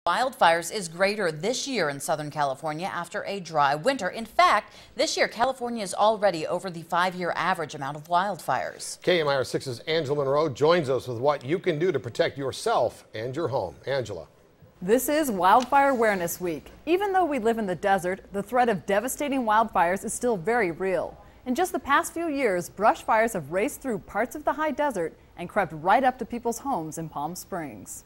Wildfires is greater this year in Southern California after a dry winter. In fact, this year California is already over the 5-year average amount of wildfires. KMIR-6's Angela Monroe joins us with what you can do to protect yourself and your home. Angela. This is Wildfire Awareness Week. Even though we live in the desert, the threat of devastating wildfires is still very real. In just the past few years, brush fires have raced through parts of the high desert and crept right up to people's homes in Palm Springs.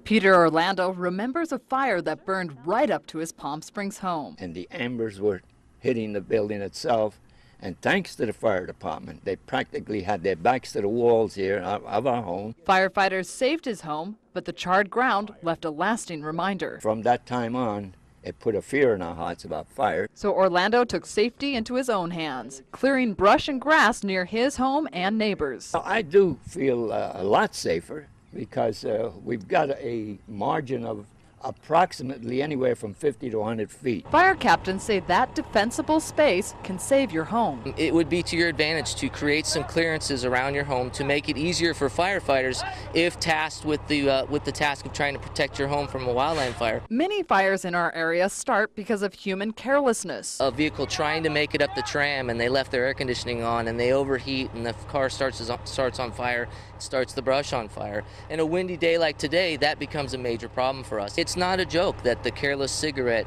Peter Orlando remembers a fire that burned right up to his Palm Springs home. And the embers were hitting the building itself. And thanks to the fire department, they practically had their backs to the walls here of our home. Firefighters saved his home, but the charred ground left a lasting reminder. From that time on, it put a fear in our hearts about fire. So Orlando took safety into his own hands, clearing brush and grass near his home and neighbors. I do feel a lot safer because we've got a margin of approximately anywhere from 50 to 100 feet. Fire captains say that defensible space can save your home. It would be to your advantage to create some clearances around your home to make it easier for firefighters if tasked with the task of trying to protect your home from a wildland fire. Many fires in our area start because of human carelessness. A vehicle trying to make it up the tram and they left their air conditioning on and they overheat and the car starts on fire, starts the brush on fire. In a windy day like today, that becomes a major problem for us. It's not a joke that the careless cigarette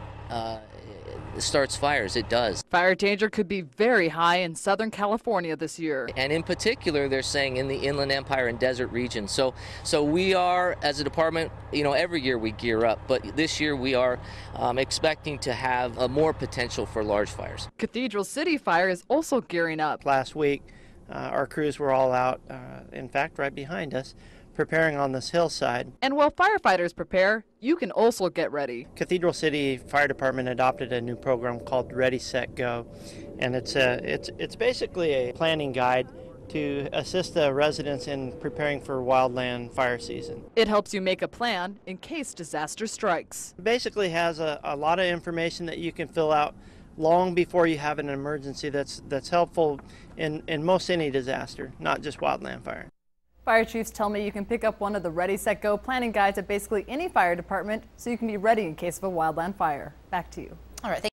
starts fires. It does. Fire danger could be very high in Southern California this year. And in particular, they're saying in the Inland Empire and desert region. So we are, as a department, every year we gear up, but this year we are expecting to have more potential for large fires. Cathedral City Fire is also gearing up. Last week, our crews were all out, in fact, right behind us, preparing on this hillside. And while firefighters prepare, you can also get ready. Cathedral City Fire Department adopted a new program called Ready, Set, Go, and it's basically a planning guide to assist the residents in preparing for wildland fire season. It helps you make a plan in case disaster strikes. It basically has a lot of information that you can fill out long before you have an emergency that's helpful in most any disaster, not just wildland fire. Fire chiefs tell me you can pick up one of the Ready, Set, Go planning guides at basically any fire department so you can be ready in case of a wildland fire. Back to you. All right.